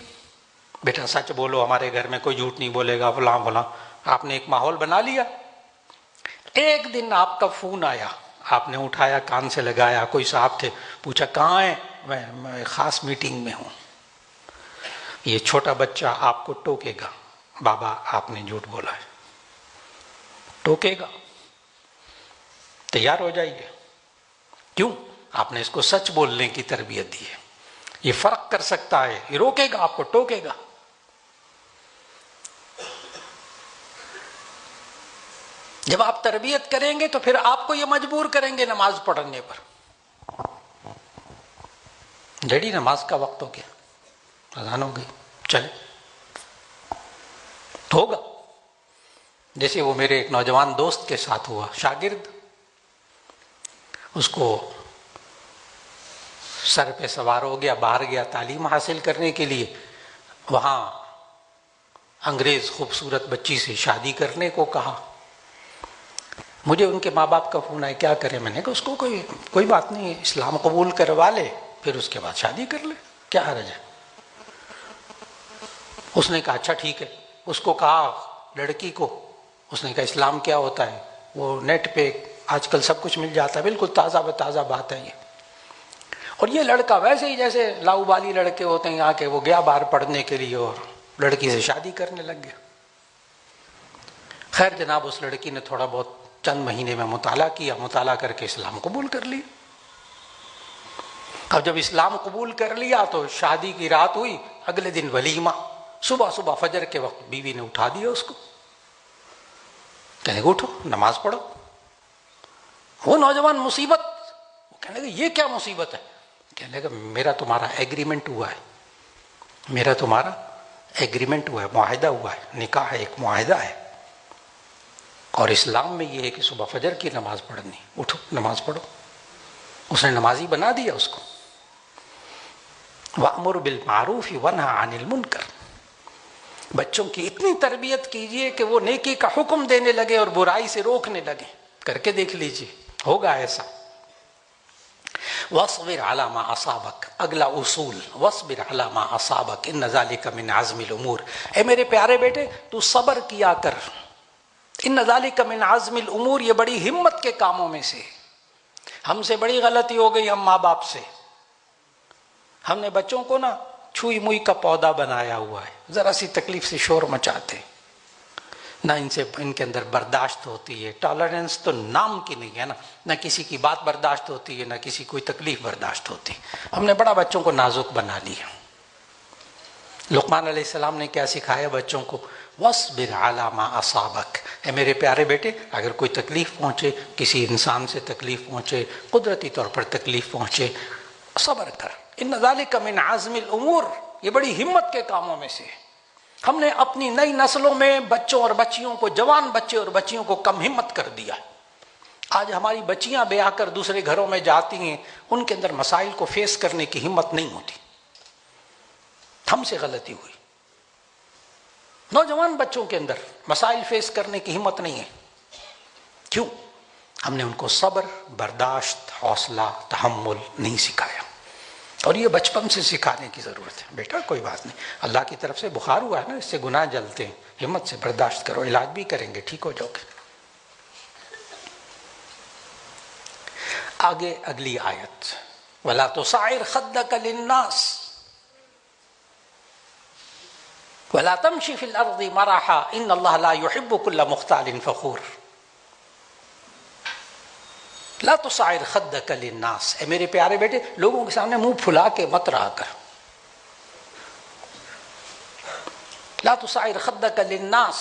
Speaker 1: بیٹا سچ بولو، ہمارے گھر میں کوئی جھوٹ نہیں بولے گا، فلاں فلاں۔ آپ نے ایک ماحول بنا لیا۔ ایک دن آپ کا فون آیا، آپ نے اٹھایا، کان سے لگایا، کوئی صاحب تھے، پوچھا کہاں ہیں؟ میں خاص میٹنگ میں ہوں۔ یہ چھوٹا بچہ آپ کو ٹوکے گا، بابا آپ نے جھوٹ بولا ہے، ٹوکے گا، تیار ہو جائیے۔ کیوں؟ آپ نے اس کو سچ بولنے کی تربیت دی ہے۔ یہ فرق کر سکتا ہے، یہ روکے گا، آپ کو ٹوکے گا۔ جب آپ تربیت کریں گے تو پھر آپ کو یہ مجبور کریں گے نماز پڑھنے پر۔ ڈیڈی نماز کا وقت ہو گیا، اذان ہو گئی، چلے ہوگا۔ جیسے وہ میرے ایک نوجوان دوست کے ساتھ ہوا، شاگرد، اس کو سر پہ سوار ہو گیا، باہر گیا تعلیم حاصل کرنے کے لیے، وہاں انگریز خوبصورت بچی سے شادی کرنے کو کہا۔ مجھے ان کے ماں باپ کا فون آیا، کیا کریں؟ میں نے کہا اس کو کوئی بات نہیں، اسلام قبول کروا لے، پھر اس کے بعد شادی کر لے، کیا حرج ہے؟ اس نے کہا اچھا ٹھیک ہے۔ اس کو کہا لڑکی کو، اس نے کہا اسلام کیا ہوتا ہے؟ وہ نیٹ پہ آج کل سب کچھ مل جاتا ہے، بالکل تازہ بتازہ بات ہے یہ۔ اور یہ لڑکا ویسے ہی جیسے لاؤبالی لڑکے ہوتے ہیں آ کے، وہ گیا باہر پڑھنے کے لیے اور لڑکی سے شادی کرنے لگ گیا۔ خیر جناب، اس لڑکی نے تھوڑا بہت چند مہینے میں مطالعہ کیا، مطالعہ کر کے اسلام قبول کر لیا۔ اب جب اسلام قبول کر لیا تو شادی کی رات ہوئی، اگلے دن ولیمہ، صبح فجر کے وقت بیوی نے اٹھا دیا اس کو، کہنے کہ اٹھو نماز پڑھو۔ وہ نوجوان مصیبت، وہ کہنے کہ یہ کیا مصیبت ہے؟ کہنے کہ میرا تمہارا ایگریمنٹ ہوا ہے، میرا تمہارا ایگریمنٹ ہوا ہے، معاہدہ ہوا ہے، نکاح ہے، ایک معاہدہ ہے. اور اسلام میں یہ ہے کہ صبح فجر کی نماز پڑھنی، اٹھو نماز پڑھو. اس نے نمازی بنا دیا اس کو. وَأْمُرْ بِالْمَعْرُوفِ وَانْهَ عَنِ الْمُنْكَرِ. بچوں کی اتنی تربیت کیجئے کہ وہ نیکی کا حکم دینے لگے اور برائی سے روکنے لگے. کر کے دیکھ لیجئے، ہوگا ایسا. وَاصْبِرْ عَلَى مَا أَصَابَكَ. اگلا اصول، وَاصْبِرْ عَلَى مَا أَصَابَكَ إِنَّ ذَلِكَ مِنْ عَزْمِ الْأُمُورِ. اے میرے پیارے بیٹے تو صبر کیا کر. إِنَّ ذَلِكَ مِنْ عَزْمِ الْأُمُورِ، یہ بڑی ہمت کے کاموں میں سے. ہم سے بڑی غلطی ہو گئی ہم ماں باپ سے. ہم نے بچوں کو نا چھوئی موئی کا پودا بنایا ہوا ہے، ذرا سی تکلیف سے شور مچاتے، نہ ان کے اندر برداشت ہوتی ہے. ٹالرنس تو نام کی نہیں ہے نا، نہ کسی کی بات برداشت ہوتی ہے، نہ کسی کوئی تکلیف برداشت ہوتی. ہم نے بڑا بچوں کو نازک بنا لیا. لقمان علیہ السلام نے کیا سکھایا بچوں کو؟ وَاصْبِرْ عَلَى مَا أَصَابَكَ. اے میرے پیارے بیٹے اگر کوئی تکلیف پہنچے، کسی انسان سے تکلیف پہنچے، قدرتی طور پر تکلیف پہنچے، صبر کر. إِنَّ ذَلِكَ مِنْ عَزْمِ الْأُمُورِ، یہ بڑی ہمت کے کاموں میں سے. ہم نے اپنی نئی نسلوں میں بچوں اور بچیوں کو، جوان بچے اور بچیوں کو کم ہمت کر دیا. آج ہماری بچیاں بیاہ کر دوسرے گھروں میں جاتی ہیں، ان کے اندر مسائل کو فیس کرنے کی ہمت نہیں ہوتی. ہم سے غلطی ہوئی. نوجوان بچوں کے اندر مسائل فیس کرنے کی ہمت نہیں ہے. کیوں؟ ہم نے ان کو صبر، برداشت، حوصلہ، تحمل نہیں سکھایا. اور یہ بچپن سے سکھانے کی ضرورت ہے. بیٹا کوئی بات نہیں، اللہ کی طرف سے بخار ہوا ہے نا، اس سے گناہ جلتے ہیں، ہمت سے برداشت کرو، علاج بھی کریں گے، ٹھیک ہو جاؤ گے. آگے اگلی آیت، وَلَا تُصَعِّرْ خَدَّكَ لِلنَّاسِ وَلَا تَمْشِ فِي الْأَرْضِ مَرَحًا إِنَّ اللَّهَ لَا يُحِبُّ كُلَّ مُخْتَالٍ فَخُورٍ. لا تصعر خدک للناس. اے میرے پیارے بیٹے لوگوں کے سامنے منہ پھلا کے مت رہا کر. لا تصعر خدک للناس،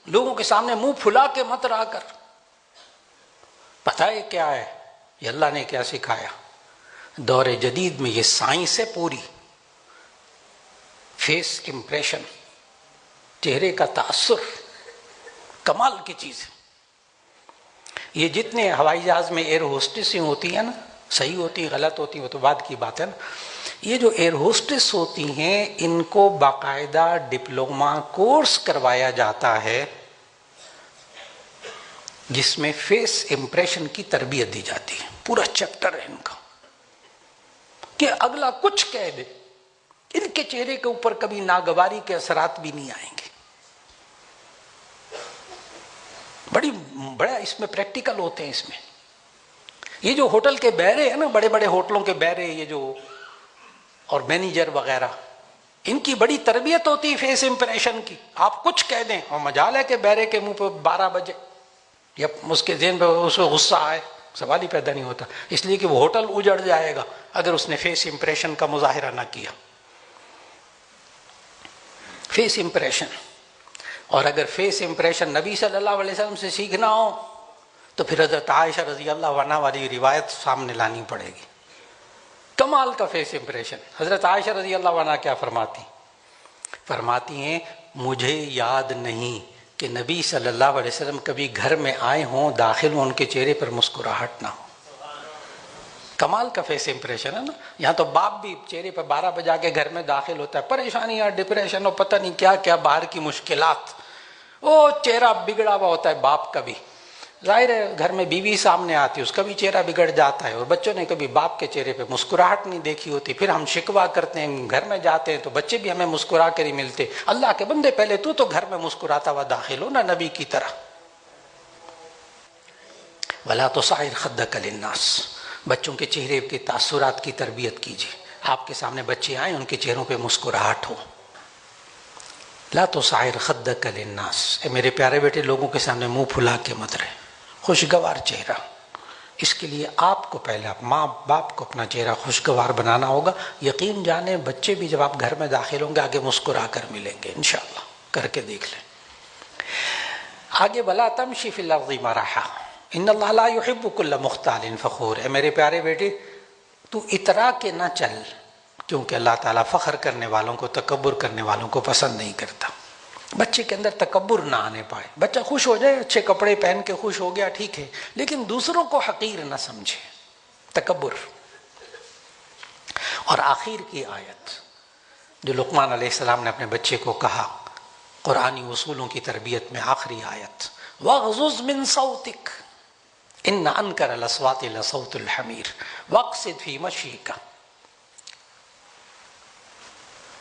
Speaker 1: لوگوں کے سامنے منہ پھلا کے مت رہا کر. پتہ ہے کیا ہے یہ اللہ نے کیا سکھایا؟ دور جدید میں یہ سائنس ہے پوری. فیس امپریشن، چہرے کا تاثر، کمال کی چیز ہے. یہ جتنے ہوائی جہاز میں ایئر ہوسٹسیں ہوتی ہیں نا، صحیح ہوتی ہیں غلط ہوتی ہیں وہ تو بعد کی بات ہے نا. یہ جو ایئر ہوسٹس ہوتی ہیں ان کو باقاعدہ ڈپلومہ کورس کروایا جاتا ہے جس میں فیس امپریشن کی تربیت دی جاتی ہے. پورا چیپٹر ہے ان کا کہ اگلا کچھ کہہ دے، ان کے چہرے کے اوپر کبھی ناگواری کے اثرات بھی نہیں آئیں گے. بڑا اس میں پریکٹیکل ہوتے ہیں. اس میں یہ جو ہوٹل کے بیرے ہیں نا، بڑے بڑے ہوٹلوں کے بیرے، یہ جو اور مینیجر وغیرہ، ان کی بڑی تربیت ہوتی ہے فیس امپریشن کی. آپ کچھ کہہ دیں اور مجال ہے کہ بیرے کے منہ پہ 12 بجے یا اس کے ذہن پہ اس کو غصہ آئے، سوال ہی پیدا نہیں ہوتا. اس لیے کہ وہ ہوٹل اجڑ جائے گا اگر اس نے فیس امپریشن کا مظاہرہ نہ کیا. Face impression. اور اگر فیس امپریشن نبی صلی اللہ علیہ وسلم سے سیکھنا ہو تو پھر حضرت عائشہ رضی اللہ عنہا والی روایت سامنے لانی پڑے گی. کمال کا فیس امپریشن. حضرت عائشہ رضی اللہ عنہا کیا فرماتی ہیں مجھے یاد نہیں کہ نبی صلی اللہ علیہ وسلم کبھی گھر میں آئے ہوں، داخل ہوں، ان کے چہرے پر مسکراہٹ نہ ہو. کمال کا فیس امپریشن ہے نا. یہاں تو باپ بھی چہرے پر 12 بجے آ کے گھر میں داخل ہوتا ہے، پریشانیاں، ڈپریشن اور پتہ نہیں کیا کیا باہر کی مشکلات، وہ چہرہ بگڑا ہوا ہوتا ہے باپ کا بھی. ظاہر ہے گھر میں بیوی سامنے آتی ہے، اس کا بھی چہرہ بگڑ جاتا ہے. اور بچوں نے کبھی باپ کے چہرے پہ مسکراہٹ نہیں دیکھی ہوتی. پھر ہم شکوہ کرتے ہیں، گھر میں جاتے ہیں تو بچے بھی ہمیں مسکرا کر ہی ملتے. اللہ کے بندے پہلے تو گھر میں مسکراتا ہوا داخل ہو نا نبی کی طرح. وَلَا تُصَعِّرْ خَدَّكَ لِلنَّاسِ. بچوں کے چہرے کے تاثرات کی تربیت کیجیے. آپ کے سامنے بچے آئیں ان کے چہروں پہ مسکراہٹ ہو. لا تصعر خدک للناس. اے میرے پیارے بیٹے لوگوں کے سامنے منہ پھلا کے مت رہے. خوشگوار چہرہ. اس کے لیے آپ کو پہلے ماں باپ کو اپنا چہرہ خوشگوار بنانا ہوگا. یقین جانیں بچے بھی جب آپ گھر میں داخل ہوں گے آگے مسکرا کر ملیں گے انشاءاللہ. کر کے دیکھ لیں. آگے وَلَا تَمْشِ فِي الْأَرْضِ مَرَحًا إِنَّ اللَّهَ لَا يُحِبُّ كُلَّ مُخْتَالٍ فَخُورٍ. اے میرے پیارے بیٹے تو اترا کے نہ چل. کیونکہ اللہ تعالیٰ فخر کرنے والوں کو، تکبر کرنے والوں کو پسند نہیں کرتا۔ بچے کے اندر تکبر نہ آنے پائے، بچہ خوش ہو جائے، اچھے کپڑے پہن کے خوش ہو گیا، ٹھیک ہے، لیکن دوسروں کو حقیر نہ سمجھے، تکبر۔ اور آخر کی آیت جو لقمان علیہ السلام نے اپنے بچے کو کہا قرآنی اصولوں کی تربیت میں، آخری آیت، وَاغْضُضْ مِن صَوْتِكَ إِنَّ أَنْكَرَ الْأَصْوَاتِ لَصَوْتُ الْحَمِيرِ وَاقْصِدْ فِي مَشْيِكَ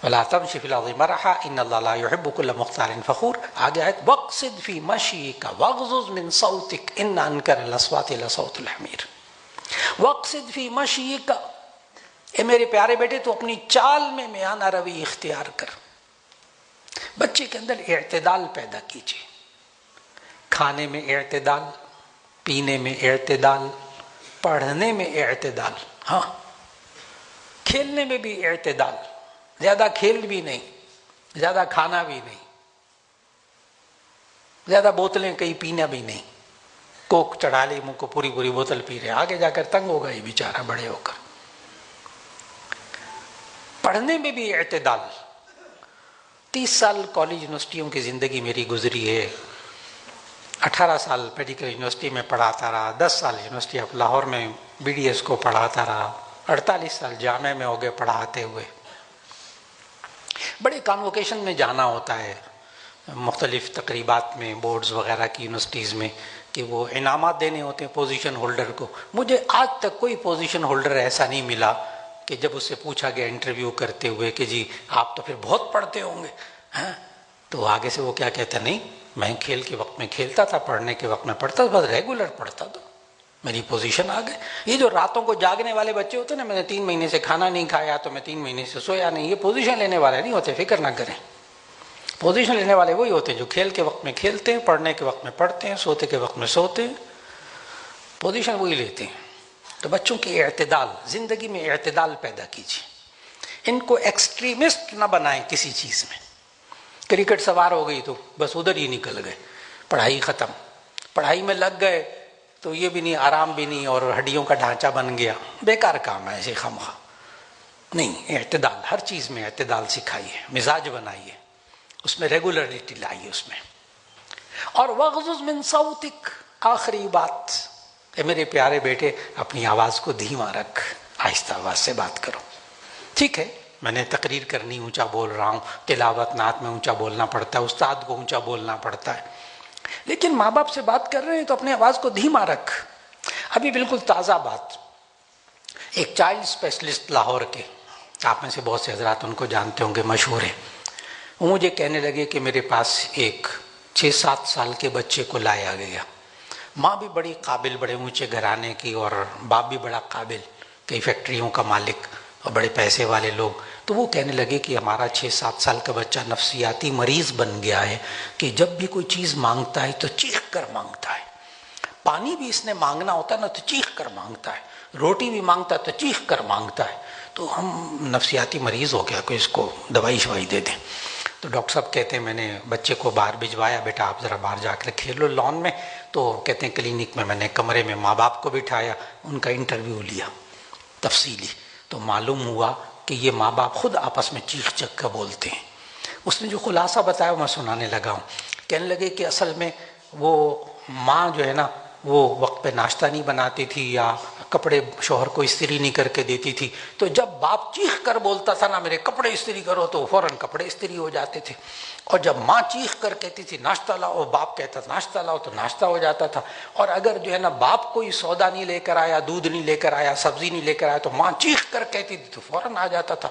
Speaker 1: وَلَا تَمْشِ فِي الْأَرْضِ مَرَحًا إِنَّ اللَّهَ لَا يُحِبُّ كُلَّ مُخْتَالٍ فَخُورٍ۔ آگے آیت وَاقْصِدْ فِي مَشْيِكَ وَاغْضُضْ مِن صَوْتِكَ إِنَّ أَنْكَرَ الْأَصْوَاتِ لَصَوْتُ الْحَمِيرِ وَاقْصِدْ فِي مَشْيِكَ، اے میرے پیارے بیٹے تو اپنی چال میں میانہ روی اختیار کر۔ بچے کے اندر اعتدال پیدا کیجیے، کھانے میں اعتدال، پینے میں اعتدال، پڑھنے میں اعتدال، ہاں کھیلنے میں بھی اعتدال، زیادہ کھیل بھی نہیں، زیادہ کھانا بھی نہیں، زیادہ بوتلیں کہیں پینا بھی نہیں، کوک چڑھا لی منہ کو، پوری پوری بوتل پی رہے، آگے جا کر تنگ ہوگا یہ بیچارہ بڑے ہو کر۔ پڑھنے میں بھی اعتدال۔ 30 سال کالج یونیورسٹیوں کی زندگی میری گزری ہے، 18 سال میڈیکل یونیورسٹی میں پڑھاتا رہا، 10 سال یونیورسٹی آف لاہور میں BDS کو پڑھاتا رہا، 48 سال جامعہ میں ہو گئے پڑھاتے ہوئے۔ بڑے کانوکیشن میں جانا ہوتا ہے، مختلف تقریبات میں، بورڈز وغیرہ کی یونیورسٹیز میں، کہ وہ انعامات دینے ہوتے ہیں پوزیشن ہولڈر کو۔ مجھے آج تک کوئی پوزیشن ہولڈر ایسا نہیں ملا کہ جب اس سے پوچھا گیا انٹرویو کرتے ہوئے کہ جی آپ تو پھر بہت پڑھتے ہوں گے، ہاں، تو آگے سے وہ کیا کہتا، نہیں میں کھیل کے وقت میں کھیلتا تھا، پڑھنے کے وقت میں پڑھتا تھا، بس ریگولر پڑھتا تھا، میری پوزیشن آ گئی۔ یہ جو راتوں کو جاگنے والے بچے ہوتے ہیں نا، میں نے 3 مہینے سے کھانا نہیں کھایا تو میں 3 مہینے سے سویا نہیں، یہ پوزیشن لینے والے نہیں ہوتے، فکر نہ کریں۔ پوزیشن لینے والے وہی ہوتے ہیں جو کھیل کے وقت میں کھیلتے ہیں، پڑھنے کے وقت میں پڑھتے ہیں، سوتے کے وقت میں سوتے ہیں، پوزیشن وہی لیتے ہیں۔ تو بچوں کے اعتدال، زندگی میں اعتدال پیدا کیجیے، ان کو ایکسٹریمسٹ نہ بنائیں کسی چیز میں۔ کرکٹ سوار ہو گئی تو بس ادھر ہی نکل گئے، پڑھائی ختم، پڑھائی میں لگ گئے تو یہ بھی نہیں، آرام بھی نہیں، اور ہڈیوں کا ڈھانچہ بن گیا، بیکار کام ہے ایسے خواہ۔ نہیں، اعتدال، ہر چیز میں اعتدال سکھائیے، مزاج بنائیے، اس میں ریگولرٹی لائیے اس میں۔ اور وَاغْضُضْ مِن صَوْتِكَ، آخری بات، اے میرے پیارے بیٹے اپنی آواز کو دھیما رکھ، آہستہ آواز سے بات کرو۔ ٹھیک ہے میں نے تقریر کرنی اونچا بول رہا ہوں، تلاوت نعت میں اونچا بولنا پڑتا ہے، استاد کو اونچا بولنا پڑتا ہے، لیکن ماں باپ سے بات کر رہے ہیں تو اپنے آواز کو دھیما رکھ۔ ابھی بالکل تازہ بات، ایک چائلڈ اسپیشلسٹ لاہور کے، آپ میں سے بہت سے حضرات ان کو جانتے ہوں گے، مشہور ہیں، وہ مجھے کہنے لگے کہ میرے پاس ایک 6-7 سال کے بچے کو لایا گیا، ماں بھی بڑی قابل، بڑے اونچے گھرانے کی، اور باپ بھی بڑا قابل، کئی فیکٹریوں کا مالک اور بڑے پیسے والے لوگ۔ تو وہ کہنے لگے کہ ہمارا 6-7 سال کا بچہ نفسیاتی مریض بن گیا ہے کہ جب بھی کوئی چیز مانگتا ہے تو چیخ کر مانگتا ہے، پانی بھی اس نے مانگنا ہوتا ہے نا تو چیخ کر مانگتا ہے، روٹی بھی مانگتا ہے تو چیخ کر مانگتا ہے، تو ہم نفسیاتی مریض ہو گیا، کوئی اس کو دوائی شوائی دے دیں۔ تو ڈاکٹر صاحب کہتے ہیں میں نے بچے کو باہر بھجوایا، بیٹا آپ ذرا باہر جا کر کھیلو لان میں، تو کہتے ہیں کلینک میں میں نے کمرے میں ماں باپ کو بٹھایا، ان کا انٹرویو لیا تفصیلی، تو معلوم ہوا کہ یہ ماں باپ خود آپس میں چیخ چک کر بولتے ہیں۔ اس نے جو خلاصہ بتایا میں سنانے لگا ہوں، کہنے لگے کہ اصل میں وہ ماں جو ہے نا وہ وقت پہ ناشتہ نہیں بناتی تھی، یا کپڑے شوہر کو استری نہیں کر کے دیتی تھی، تو جب باپ چیخ کر بولتا تھا نا میرے کپڑے استری کرو، تو فوراً کپڑے استری ہو جاتے تھے، اور جب ماں چیخ کر کہتی تھی ناشتہ لاؤ، باپ کہتا تھا ناشتہ لاؤ، تو ناشتہ ہو جاتا تھا، اور اگر جو ہے نا باپ کوئی سودا نہیں لے کر آیا، دودھ نہیں لے کر آیا، سبزی نہیں لے کر آیا، تو ماں چیخ کر کہتی تھی تو فوراً آ جاتا تھا۔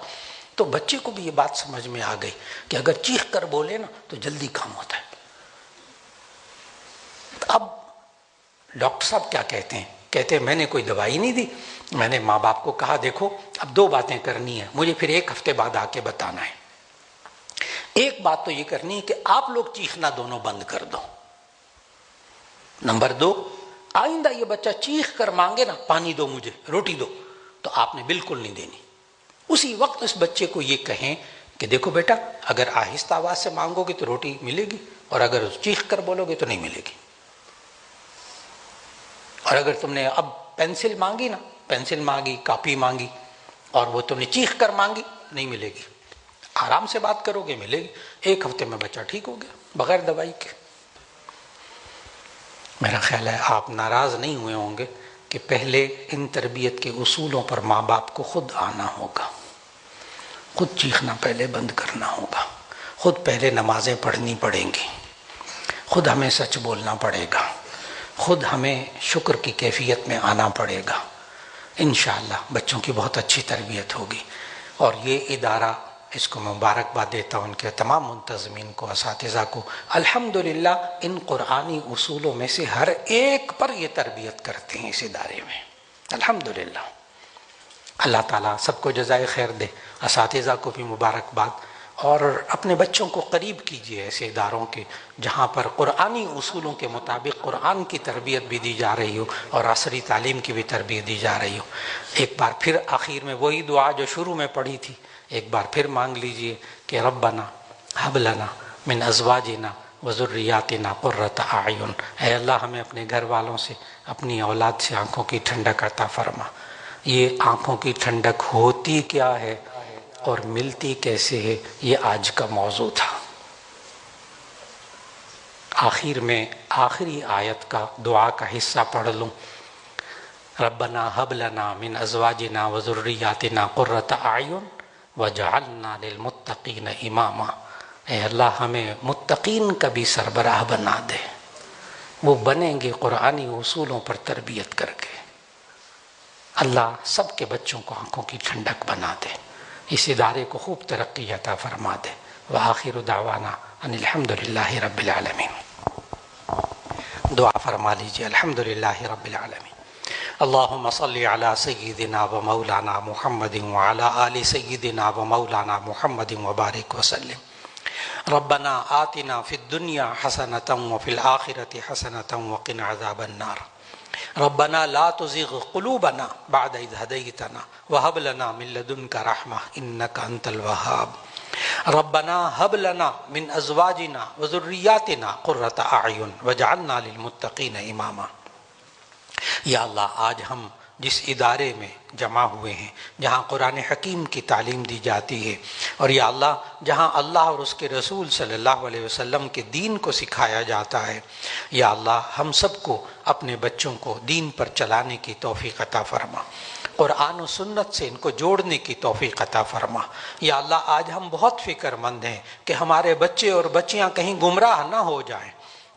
Speaker 1: تو بچے کو بھی یہ بات سمجھ میں آ گئی کہ اگر چیخ کر بولے نا تو جلدی کام ہوتا ہے۔ اب ڈاکٹر صاحب کیا کہتے ہیں، کہتے ہیں میں نے کوئی دوائی نہیں دی، میں نے ماں باپ کو کہا دیکھو اب 2 باتیں کرنی ہیں، مجھے پھر 1 ہفتے بعد آ کے بتانا ہے۔ ایک بات تو یہ کرنی ہے کہ آپ لوگ چیخنا دونوں بند کر دو، نمبر 2 آئندہ یہ بچہ چیخ کر مانگے نا پانی دو مجھے، روٹی دو، تو آپ نے بالکل نہیں دینی۔ اسی وقت اس بچے کو یہ کہیں کہ دیکھو بیٹا اگر آہستہ آواز سے مانگو گے تو روٹی ملے گی، اور اگر چیخ کر بولو گے تو نہیں ملے گی۔ اور اگر تم نے اب پینسل مانگی نا، پینسل مانگی، کاپی مانگی، اور وہ تم نے چیخ کر مانگی نہیں ملے گی، آرام سے بات کرو گے ملے گی۔ 1 ہفتے میں بچہ ٹھیک ہو گیا بغیر دوائی کے۔ میرا خیال ہے آپ ناراض نہیں ہوئے ہوں گے کہ پہلے ان تربیت کے اصولوں پر ماں باپ کو خود آنا ہوگا، خود چیخنا پہلے بند کرنا ہوگا، خود پہلے نمازیں پڑھنی پڑیں گی، خود ہمیں سچ بولنا پڑے گا، خود ہمیں شکر کی کیفیت میں آنا پڑے گا۔ انشاءاللہ بچوں کی بہت اچھی تربیت ہوگی۔ اور یہ ادارہ، اس کو مبارکباد دیتا ہوں ان کے تمام منتظمین کو، اساتذہ کو، الحمدللہ ان قرآنی اصولوں میں سے ہر ایک پر یہ تربیت کرتے ہیں اس ادارے میں، الحمدللہ۔ اللہ تعالیٰ سب کو جزائے خیر دے، اساتذہ کو بھی مبارکباد، اور اپنے بچوں کو قریب کیجیے ایسے اداروں کے جہاں پر قرآنی اصولوں کے مطابق قرآن کی تربیت بھی دی جا رہی ہو اور عصری تعلیم کی بھی تربیت دی جا رہی ہو۔ ایک بار پھر آخر میں وہی دعا جو شروع میں پڑھی تھی ایک بار پھر مانگ لیجئے کہ ربنا ہب لنا من ازواجنا وذریاتنا قرۃ اعین، اے اللہ ہمیں اپنے گھر والوں سے، اپنی اولاد سے آنکھوں کی ٹھنڈک عطا فرما۔ یہ آنکھوں کی ٹھنڈک ہوتی کیا ہے اور ملتی کیسے ہے، یہ آج کا موضوع تھا۔ آخر میں آخری آیت کا دعا کا حصہ پڑھ لوں، ربنا ہب لنا من ازواجنا وذریاتنا قرۃ اعین وجعلنا للمتقین اماما۔ اے اللہ ہمیں متقین کا بھی سربراہ بنا دے، وہ بنیں گے قرآنی اصولوں پر تربیت کر کے۔ اللہ سب کے بچوں کو آنکھوں کی ٹھنڈک بنا دے، اس ادارے کو خوب ترقی عطا فرما دے۔ وآخر دعوانا ان الحمدللہ رب العالمین۔ دعا فرما لیجیے، الحمدللہ رب العالمین۔ اللہم صلی علی سیدنا و مولانا محمد وعلی آل سیدنا و مولانا محمد وبارک وسلم۔ ربنا آتنا فی الدنیا حسنۃ وفی الآخرۃ حسنۃ وقنا عذاب النار۔ ربنا لا تزغ قلوبنا بعد اذ ہدیتنا وہب لنا من لدنک رحمہ انک انت الوہاب۔ ربنا ہب لنا من ازواجنا وذریاتنا قرۃ اعین وجعلنا للمتقین اماما۔ یا اللہ آج ہم جس ادارے میں جمع ہوئے ہیں، جہاں قرآن حکیم کی تعلیم دی جاتی ہے، اور یا اللہ جہاں اللہ اور اس کے رسول صلی اللہ علیہ وسلم کے دین کو سکھایا جاتا ہے، یا اللہ ہم سب کو اپنے بچوں کو دین پر چلانے کی توفیق عطا فرما، قرآن و سنت سے ان کو جوڑنے کی توفیق عطا فرما۔ یا اللہ آج ہم بہت فکر مند ہیں کہ ہمارے بچے اور بچیاں کہیں گمراہ نہ ہو جائیں،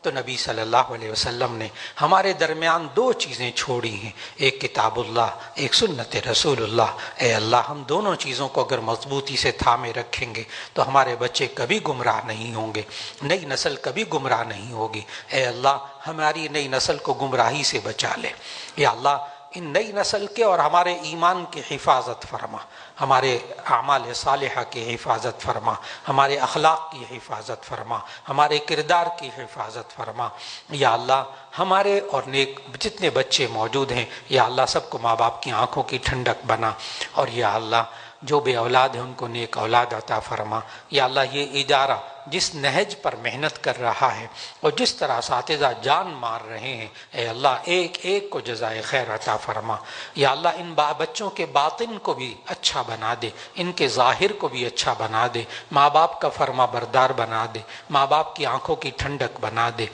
Speaker 1: تو نبی صلی اللہ علیہ وسلم نے ہمارے درمیان 2 چیزیں چھوڑی ہیں، ایک کتاب اللہ، ایک سنت رسول اللہ۔ اے اللہ ہم دونوں چیزوں کو اگر مضبوطی سے تھامے رکھیں گے تو ہمارے بچے کبھی گمراہ نہیں ہوں گے، نئی نسل کبھی گمراہ نہیں ہوگی۔ اے اللہ ہماری نئی نسل کو گمراہی سے بچا لے۔ یا اللہ ان نئی نسل کے اور ہمارے ایمان کی حفاظت فرما، ہمارے اعمال صالحہ کی حفاظت فرما، ہمارے اخلاق کی حفاظت فرما، ہمارے کردار کی حفاظت فرما۔ یا اللہ ہمارے اور نیک جتنے بچے موجود ہیں، یا اللہ سب کو ماں باپ کی آنکھوں کی ٹھنڈک بنا، اور یا اللہ جو بے اولاد ہیں ان کو نیک اولاد عطا فرما۔ یا اللہ یہ ادارہ جس نہج پر محنت کر رہا ہے اور جس طرح اساتذہ جان مار رہے ہیں، اے اللہ ایک ایک کو جزائے خیر عطا فرما۔ یا اللہ ان بچوں کے باطن کو بھی اچھا بنا دے، ان کے ظاہر کو بھی اچھا بنا دے، ماں باپ کا فرما بردار بنا دے، ماں باپ کی آنکھوں کی ٹھنڈک بنا دے۔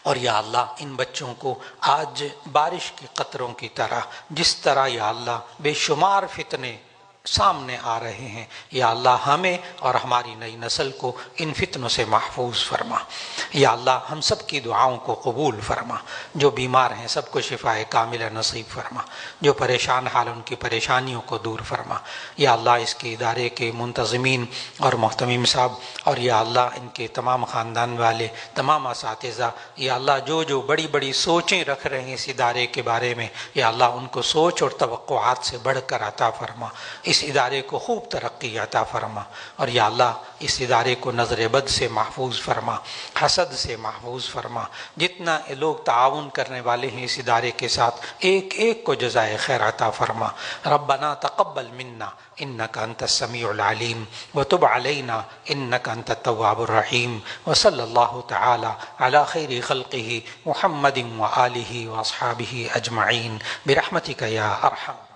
Speaker 1: اور یا اللہ ان بچوں کو آج بارش کے قطروں کی طرح، جس طرح یا اللہ بے شمار فتنے سامنے آ رہے ہیں، یا اللہ ہمیں اور ہماری نئی نسل کو ان فتنوں سے محفوظ فرما۔ یا اللہ ہم سب کی دعاؤں کو قبول فرما، جو بیمار ہیں سب کو شفاء کاملہ نصیب فرما، جو پریشان حال ان کی پریشانیوں کو دور فرما۔ یا اللہ اس کے ادارے کے منتظمین اور محتمم صاحب، اور یا اللہ ان کے تمام خاندان والے، تمام اساتذہ، یا اللہ جو بڑی بڑی سوچیں رکھ رہے ہیں اس ادارے کے بارے میں، یا اللہ ان کو سوچ اور توقعات سے بڑھ کر عطا فرما، اس ادارے کو خوب ترقی عطا فرما۔ اور یا اللہ اس ادارے کو نظر بد سے محفوظ فرما، حسد سے محفوظ فرما۔ جتنا لوگ تعاون کرنے والے ہیں اس ادارے کے ساتھ، ایک ایک کو جزائے خیر عطا فرما۔ ربنا تقبل منا انک انت السمیع العلیم وتب علینا انک انت التواب الرحیم، وصلی اللہ تعالی علی خیر خلقہ محمد وآلہ واصحابہ اجمعین برحمتک یا ارحم۔